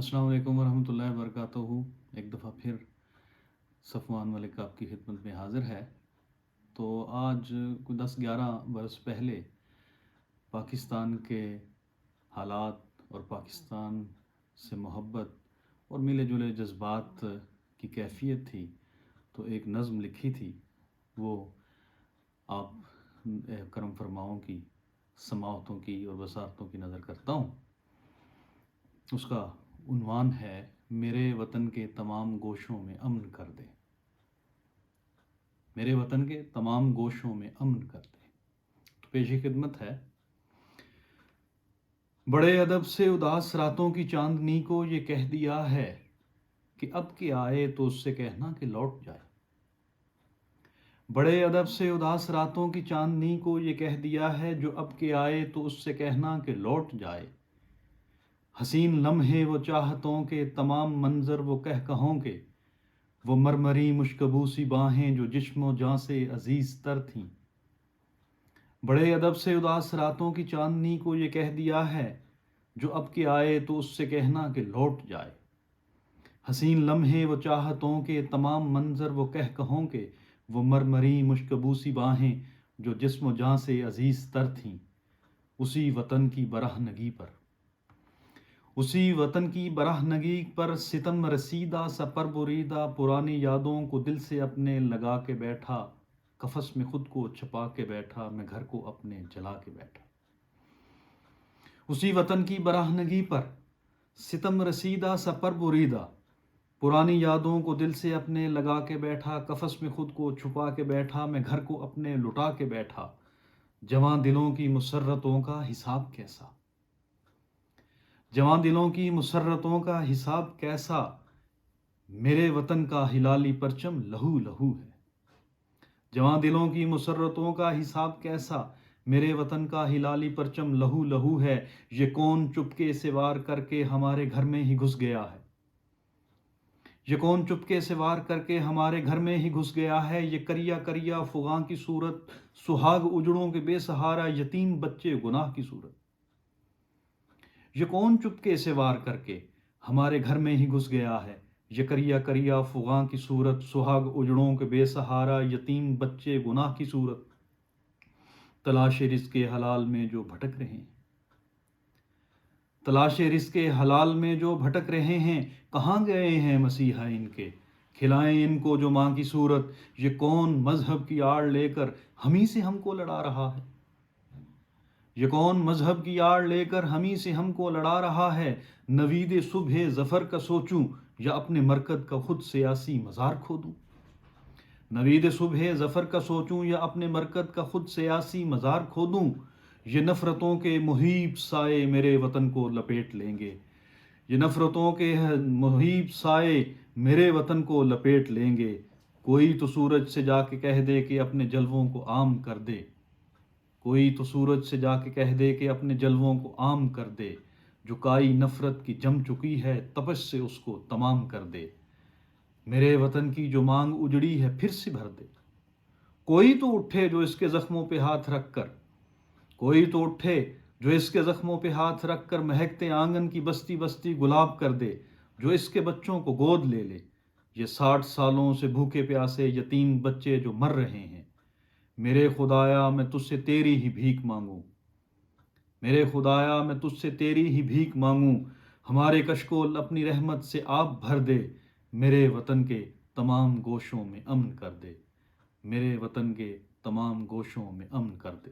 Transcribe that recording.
السلام علیکم ورحمۃ اللہ وبرکاتہ۔ ایک دفعہ پھر صفوان ملک آپ کی خدمت میں حاضر ہے۔ تو آج کوئی 10-11 برس پہلے پاکستان کے حالات اور پاکستان سے محبت اور ملے جلے جذبات کی کیفیت تھی، تو ایک نظم لکھی تھی، وہ آپ کرم فرماؤں کی سماعتوں کی اور بصارتوں کی نظر کرتا ہوں۔ اس کا عنوان ہے میرے وطن کے تمام گوشوں میں امن کر دے، میرے وطن کے تمام گوشوں میں امن کر دے۔ تو پیشی خدمت ہے۔ بڑے ادب سے اداس راتوں کی چاندنی کو یہ کہہ دیا ہے کہ اب کہ آئے تو اس سے کہنا کہ لوٹ جائے۔ بڑے ادب سے اداس راتوں کی چاندنی کو یہ کہہ دیا ہے جو اب کہ آئے تو اس سے کہنا کہ لوٹ جائے۔ حسین لمحے وہ چاہتوں کے تمام منظر وہ کہوں کے، وہ مرمری مشکبوسی باہیں جو جسم و جاں سے عزیز تر تھیں۔ بڑے ادب سے اداس راتوں کی چاندنی کو یہ کہہ دیا ہے جو اب کہ آئے تو اس سے کہنا کہ لوٹ جائے۔ حسین لمحے وہ چاہتوں کے تمام منظر وہ کہوں کے، وہ مرمری مشکبوسی باہیں جو جسم و جاں سے عزیز تر تھیں۔ اسی وطن کی برہنگی پر، اسی وطن کی برہنگی پر ستم رسیدہ سا پر بریدہ، پرانی یادوں کو دل سے اپنے لگا کے بیٹھا، قفس میں خود کو چھپا کے بیٹھا، میں گھر کو اپنے جلا کے بیٹھا۔ اسی وطن کی برہنگی پر ستم رسیدہ سا پر بریدہ، پرانی یادوں کو دل سے اپنے لگا کے بیٹھا، قفس میں خود کو چھپا کے بیٹھا، میں گھر کو اپنے لٹا کے بیٹھا۔ جواں دلوں کی مسرتوں کا حساب کیسا، جواں دلوں کی مسرتوں کا حساب کیسا، میرے وطن کا ہلالی پرچم لہو لہو ہے۔ جواں دلوں کی مسرتوں کا حساب کیسا، میرے وطن کا ہلالی پرچم لہو لہو ہے۔ یہ کون چپکے سے وار کر کے ہمارے گھر میں ہی گھس گیا ہے، یہ کون چپکے سے وار کر کے ہمارے گھر میں ہی گھس گیا ہے۔ یہ کریا کریا فغاں کی صورت، سہاگ اجڑوں کے بے سہارا یتیم بچے گناہ کی صورت۔ یہ کون چپکے سے وار کر کے ہمارے گھر میں ہی گھس گیا ہے، یہ کریا کریا فغاں کی صورت، سہاگ اجڑوں کے بے سہارا یتیم بچے گناہ کی صورت۔ تلاش رزق حلال میں جو بھٹک رہے ہیں، تلاش رزق حلال میں جو بھٹک رہے ہیں، کہاں گئے ہیں مسیحا ان کے، کھلائیں ان کو جو ماں کی صورت۔ یہ کون مذہب کی آڑ لے کر ہمیں سے ہم کو لڑا رہا ہے، یہ کون مذہب کی آڑ لے کر ہمیں سے ہم کو لڑا رہا ہے۔ نوید صبح ظفر کا سوچوں یا اپنے مرکز کا خود سیاسی مزار کھودوں، نوید صبح ظفر کا سوچوں یا اپنے مرکز کا خود سیاسی مزار کھودوں۔ یہ نفرتوں کے مہیب سائے میرے وطن کو لپیٹ لیں گے، یہ نفرتوں کے مہیب سائے میرے وطن کو لپیٹ لیں گے۔ کوئی تو سورج سے جا کے کہہ دے کہ اپنے جلووں کو عام کر دے، کوئی تو سورج سے جا کے کہہ دے کہ اپنے جلووں کو عام کر دے۔ جو کائی نفرت کی جم چکی ہے تپش سے اس کو تمام کر دے، میرے وطن کی جو مانگ اجڑی ہے پھر سے بھر دے۔ کوئی تو اٹھے جو اس کے زخموں پہ ہاتھ رکھ کر، کوئی تو اٹھے جو اس کے زخموں پہ ہاتھ رکھ کر مہکتے آنگن کی بستی بستی گلاب کر دے، جو اس کے بچوں کو گود لے لے۔ یہ 60 سالوں سے بھوکے پیاسے یتیم بچے جو مر رہے ہیں، میرے خدایا میں تجھ سے تیری ہی بھیک مانگوں، میرے خدایا میں تجھ سے تیری ہی بھیک مانگوں۔ ہمارے کشکول اپنی رحمت سے آپ بھر دے، میرے وطن کے تمام گوشوں میں امن کر دے، میرے وطن کے تمام گوشوں میں امن کر دے۔